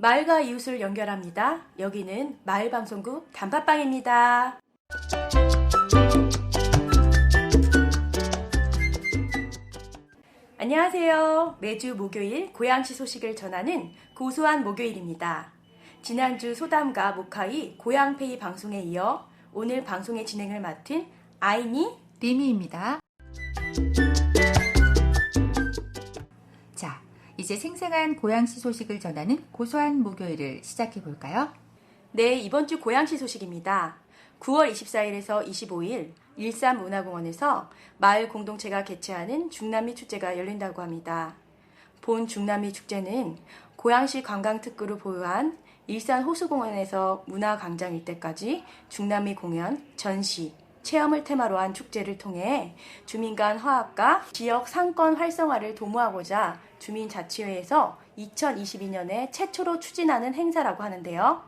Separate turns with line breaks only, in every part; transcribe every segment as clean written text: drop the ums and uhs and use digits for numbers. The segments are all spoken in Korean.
마을과 이웃을 연결합니다. 여기는 마을방송국 단팥빵입니다. 안녕하세요. 매주 목요일 고양시 소식을 전하는 고소한 목요일입니다. 지난주 소담과 모카이 고양페이 방송에 이어 오늘 방송의 진행을 맡은 아이니
리미입니다. 자, 이제 생생한 고양시 소식을 전하는 고소한 목요일을 시작해 볼까요?
네, 이번 주 고양시 소식입니다. 9월 24일에서 25일 일산문화공원에서 마을 공동체가 개최하는 중남미 축제가 열린다고 합니다. 본 중남미 축제는 고양시 관광특구를 보유한 일산 호수공원에서 문화광장 일대까지 중남미 공연, 전시, 체험을 테마로 한 축제를 통해 주민 간 화합과 지역 상권 활성화를 도모하고자 주민자치회에서 2022년에 최초로 추진하는 행사라고 하는데요.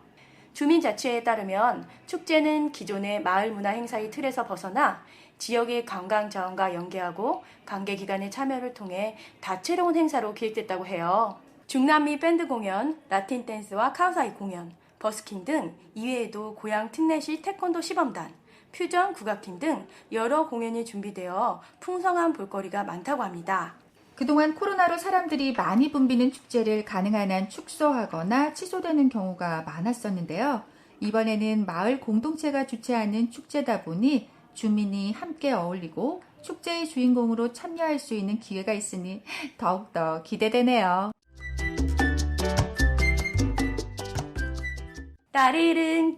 주민자치회에 따르면 축제는 기존의 마을 문화 행사의 틀에서 벗어나 지역의 관광 자원과 연계하고 관계기관의 참여를 통해 다채로운 행사로 기획됐다고 해요. 중남미 밴드 공연, 라틴 댄스와 카우사이 공연, 버스킹 등 이외에도 고양 특례시 태권도 시범단, 퓨전 국악팀 등 여러 공연이 준비되어 풍성한 볼거리가 많다고 합니다.
그동안 코로나로 사람들이 많이 붐비는 축제를 가능한 한 축소하거나 취소되는 경우가 많았었는데요. 이번에는 마을 공동체가 주최하는 축제다 보니 주민이 함께 어울리고 축제의 주인공으로 참여할 수 있는 기회가 있으니 더욱더 기대되네요.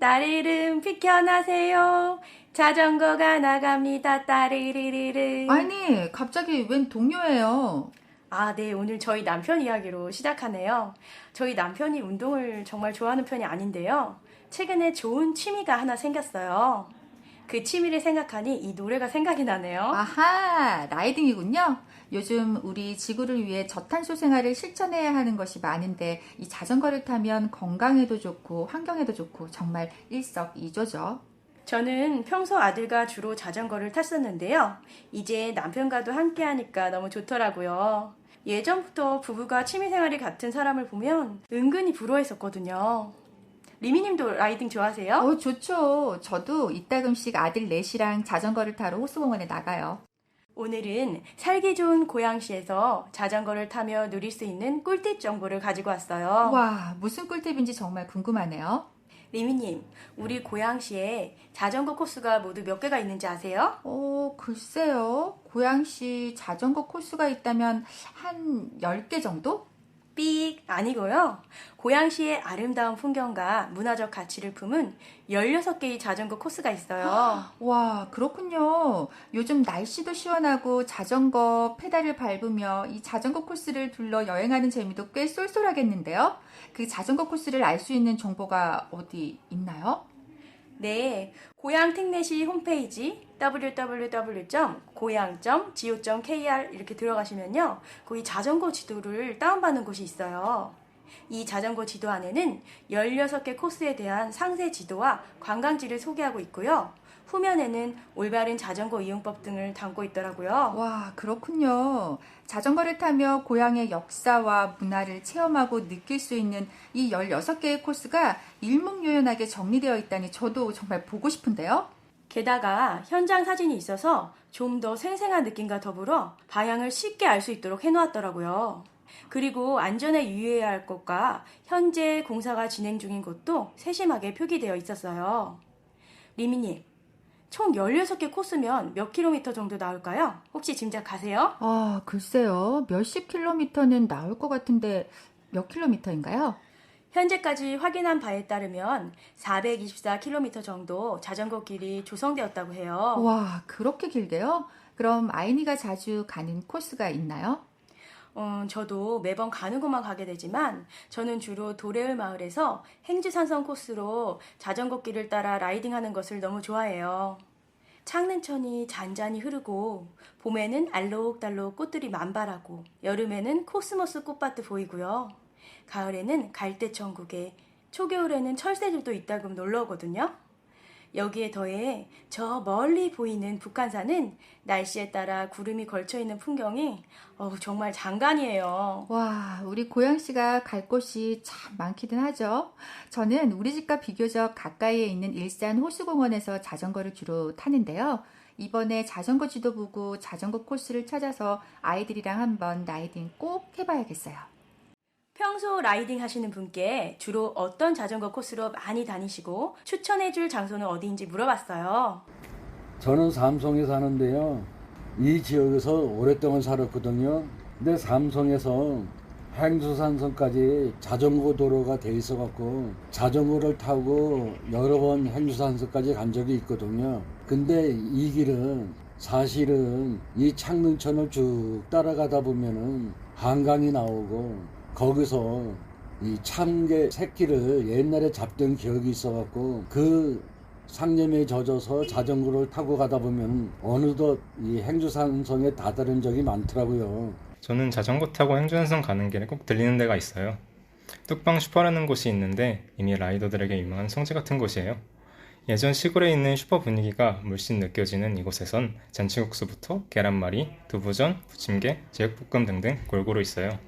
따리릉 비켜나세요. 자전거가 나갑니다. 따리리리릉.
아니, 갑자기 웬 동요예요?
네, 오늘 저희 남편 이야기로 시작하네요. 저희 남편이 운동을 정말 좋아하는 편이 아닌데요. 최근에 좋은 취미가 하나 생겼어요. 그 취미를 생각하니 이 노래가 생각이 나네요.
아하, 라이딩이군요. 요즘 우리 지구를 위해 저탄소 생활을 실천해야 하는 것이 많은데 이 자전거를 타면 건강에도 좋고 환경에도 좋고 정말 일석이조죠.
저는 평소 아들과 주로 자전거를 탔었는데요. 이제 남편과도 함께 하니까 너무 좋더라고요. 예전부터 부부가 취미생활이 같은 사람을 보면 은근히 부러워했었거든요. 리미님도 라이딩 좋아하세요?
좋죠. 저도 이따금씩 아들 넷이랑 자전거를 타러 호수공원에 나가요.
오늘은 살기 좋은 고양시에서 자전거를 타며 누릴 수 있는 꿀팁 정보를 가지고 왔어요.
와, 무슨 꿀팁인지 정말 궁금하네요.
리미님, 우리 고양시에 자전거 코스가 모두 몇 개가 있는지 아세요?
글쎄요. 고양시 자전거 코스가 있다면 한 10개 정도?
삑! 아니고요. 고양시의 아름다운 풍경과 문화적 가치를 품은 16개의 자전거 코스가 있어요.
와, 그렇군요. 요즘 날씨도 시원하고 자전거 페달을 밟으며 이 자전거 코스를 둘러 여행하는 재미도 꽤 쏠쏠하겠는데요. 그 자전거 코스를 알 수 있는 정보가 어디 있나요?
네, 고양특례시 홈페이지 www.goyang.go.kr 이렇게 들어가시면요. 거기 자전거 지도를 다운받는 곳이 있어요. 이 자전거 지도 안에는 16개 코스에 대한 상세 지도와 관광지를 소개하고 있고요. 후면에는 올바른 자전거 이용법 등을 담고 있더라고요.
와, 그렇군요. 자전거를 타며 고향의 역사와 문화를 체험하고 느낄 수 있는 이 16개의 코스가 일목요연하게 정리되어 있다니 저도 정말 보고 싶은데요.
게다가 현장 사진이 있어서 좀 더 생생한 느낌과 더불어 방향을 쉽게 알 수 있도록 해놓았더라고요. 그리고 안전에 유의해야 할 것과 현재 공사가 진행 중인 곳도 세심하게 표기되어 있었어요. 리미님, 총 16개 코스면 몇 킬로미터 정도 나올까요? 혹시 짐작가세요?
글쎄요. 몇십 킬로미터는 나올 것 같은데 몇 킬로미터인가요?
현재까지 확인한 바에 따르면 424km 정도 자전거 길이 조성되었다고 해요.
와, 그렇게 길게요? 그럼 아이니가 자주 가는 코스가 있나요?
저도 매번 가는 곳만 가게 되지만 저는 주로 도래을 마을에서 행주산성 코스로 자전거 길을 따라 라이딩하는 것을 너무 좋아해요. 창릉천이 잔잔히 흐르고 봄에는 알록달록 꽃들이 만발하고 여름에는 코스모스 꽃밭도 보이고요. 가을에는 갈대천국에 초겨울에는 철새들도 이따금 놀러 오거든요. 여기에 더해 저 멀리 보이는 북한산은 날씨에 따라 구름이 걸쳐있는 풍경이 정말 장관이에요.
와, 우리 고양시가 갈 곳이 참 많기는 하죠. 저는 우리 집과 비교적 가까이에 있는 일산 호수공원에서 자전거를 주로 타는데요. 이번에 자전거 지도 보고 자전거 코스를 찾아서 아이들이랑 한번 라이딩 꼭 해봐야겠어요.
평소 라이딩 하시는 분께 주로 어떤 자전거 코스로 많이 다니시고 추천해줄 장소는 어디인지 물어봤어요.
저는 삼성에 사는데요. 이 지역에서 오랫동안 살았거든요. 근데 삼성에서 행주산성까지 자전거 도로가 돼 있어갖고 자전거를 타고 여러 번 행주산성까지 간 적이 있거든요. 근데 이 길은 사실은 이 창릉천을 쭉 따라가다 보면은 한강이 나오고 거기서 이 참개 새끼를 옛날에 잡던 기억이 있어갖고 그 상념에 젖어서 자전거를 타고 가다 보면 어느덧 이 행주산성에 다다른 적이 많더라고요.
저는 자전거 타고 행주산성 가는 길에 꼭 들리는 데가 있어요. 뚝방 슈퍼라는 곳이 있는데 이미 라이더들에게 유명한 성지 같은 곳이에요. 예전 시골에 있는 슈퍼 분위기가 물씬 느껴지는 이곳에선 잔치국수부터 계란말이, 두부전, 부침개, 제육볶음 등등 골고루 있어요.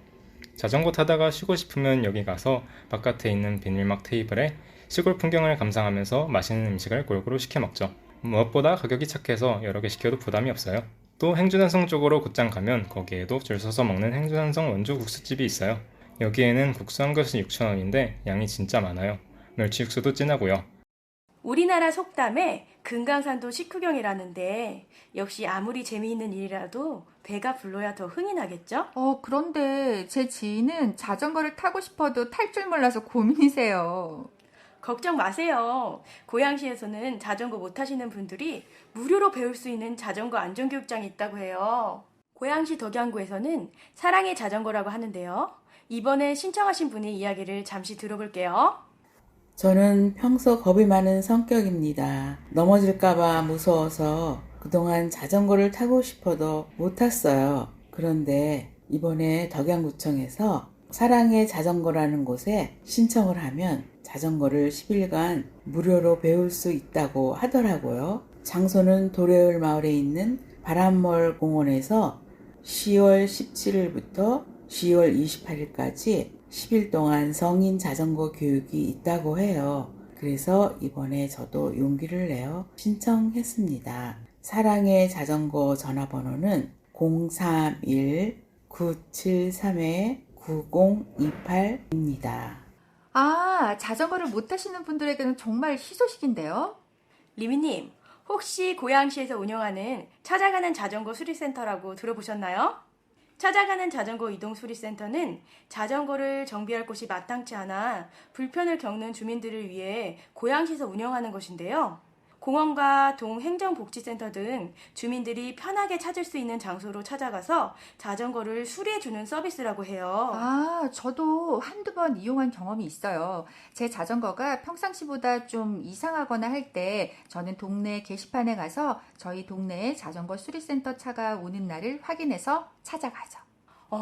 자전거 타다가 쉬고 싶으면 여기 가서 바깥에 있는 비닐막 테이블에 시골 풍경을 감상하면서 맛있는 음식을 골고루 시켜 먹죠. 무엇보다 가격이 착해서 여러 개 시켜도 부담이 없어요. 또 행주산성 쪽으로 곧장 가면 거기에도 줄 서서 먹는 행주산성 원주 국수집이 있어요. 여기에는 국수 한 그릇이 6,000원인데 양이 진짜 많아요. 멸치 육수도 진하고요.
우리나라 속담에 금강산도 식후경이라는데 역시 아무리 재미있는 일이라도 배가 불러야 더 흥이 나겠죠?
그런데 제 지인은 자전거를 타고 싶어도 탈 줄 몰라서 고민이세요.
걱정 마세요. 고양시에서는 자전거 못 타시는 분들이 무료로 배울 수 있는 자전거 안전교육장이 있다고 해요. 고양시 덕양구에서는 사랑의 자전거라고 하는데요. 이번에 신청하신 분의 이야기를 잠시 들어볼게요.
저는 평소 겁이 많은 성격입니다. 넘어질까봐 무서워서 그동안 자전거를 타고 싶어도 못 탔어요. 그런데 이번에 덕양구청에서 사랑의 자전거라는 곳에 신청을 하면 자전거를 10일간 무료로 배울 수 있다고 하더라고요. 장소는 도래을 마을에 있는 바람몰 공원에서 10월 17일부터 10월 28일까지 10일 동안 성인 자전거 교육이 있다고 해요. 그래서 이번에 저도 용기를 내어 신청했습니다. 사랑의 자전거 전화번호는 031-973-9028입니다.
자전거를 못 타시는 분들에게는 정말 희소식인데요.
리미님, 혹시 고양시에서 운영하는 찾아가는 자전거 수리센터라고 들어보셨나요? 찾아가는 자전거 이동 수리센터는 자전거를 정비할 곳이 마땅치 않아 불편을 겪는 주민들을 위해 고양시에서 운영하는 것인데요. 공원과 동행정복지센터 등 주민들이 편하게 찾을 수 있는 장소로 찾아가서 자전거를 수리해주는 서비스라고 해요.
저도 한두 번 이용한 경험이 있어요. 제 자전거가 평상시보다 좀 이상하거나 할 때 저는 동네 게시판에 가서 저희 동네에 자전거 수리센터 차가 오는 날을 확인해서 찾아가죠.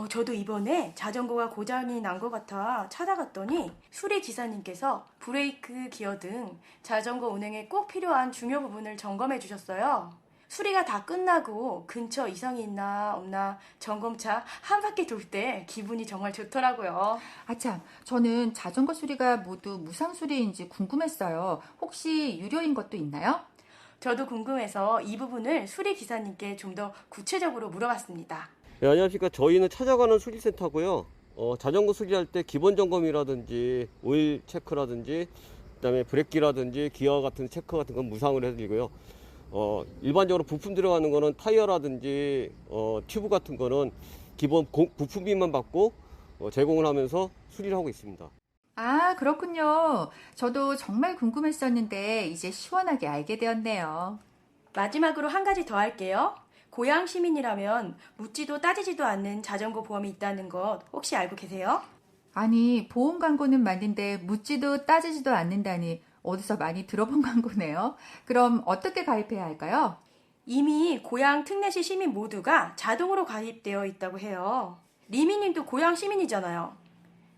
저도 이번에 자전거가 고장이 난 것 같아 찾아갔더니 수리 기사님께서 브레이크, 기어 등 자전거 운행에 꼭 필요한 중요 부분을 점검해 주셨어요. 수리가 다 끝나고 근처 이상이 있나 없나 점검차 한 바퀴 돌 때 기분이 정말 좋더라고요.
참, 저는 자전거 수리가 모두 무상 수리인지 궁금했어요. 혹시 유료인 것도 있나요?
저도 궁금해서 이 부분을 수리 기사님께 좀 더 구체적으로 물어봤습니다.
네, 안녕하십니까. 저희는 찾아가는 수리센터고요. 자전거 수리할 때 기본 점검이라든지 오일 체크라든지 그다음에 브레이크라든지 기어 같은 체크 같은 건 무상으로 해드리고요. 일반적으로 부품 들어가는 거는 타이어라든지 튜브 같은 거는 기본 부품비만 받고 제공을 하면서 수리를 하고 있습니다.
그렇군요. 저도 정말 궁금했었는데 이제 시원하게 알게 되었네요.
마지막으로 한 가지 더 할게요. 고양 시민이라면 묻지도 따지지도 않는 자전거 보험이 있다는 것 혹시 알고 계세요?
아니, 보험 광고는 맞는데 묻지도 따지지도 않는다니 어디서 많이 들어본 광고네요. 그럼 어떻게 가입해야 할까요?
이미 고양 특례시 시민 모두가 자동으로 가입되어 있다고 해요. 리미님도 고양 시민이잖아요.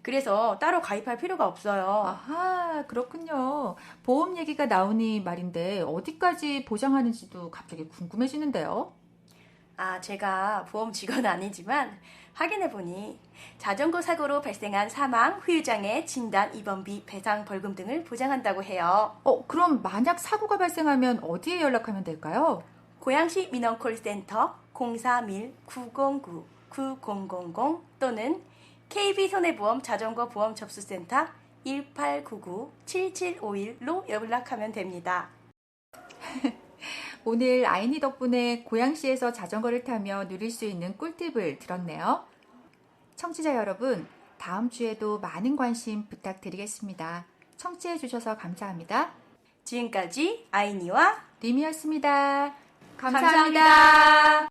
그래서 따로 가입할 필요가 없어요.
아하, 그렇군요. 보험 얘기가 나오니 말인데 어디까지 보장하는지도 갑자기 궁금해지는데요.
제가 보험 직원은 아니지만 확인해보니 자전거 사고로 발생한 사망, 후유장애, 진단, 입원비, 배상, 벌금 등을 보장한다고 해요.
그럼 만약 사고가 발생하면 어디에 연락하면 될까요?
고양시 민원콜센터 031-909-9000 또는 KB손해보험 자전거 보험 접수센터 1899-7751로 연락하면 됩니다.
오늘 아이니 덕분에 고양시에서 자전거를 타며 누릴 수 있는 꿀팁을 들었네요. 청취자 여러분, 다음 주에도 많은 관심 부탁드리겠습니다. 청취해 주셔서 감사합니다.
지금까지 아이니와
님이었습니다.
감사합니다.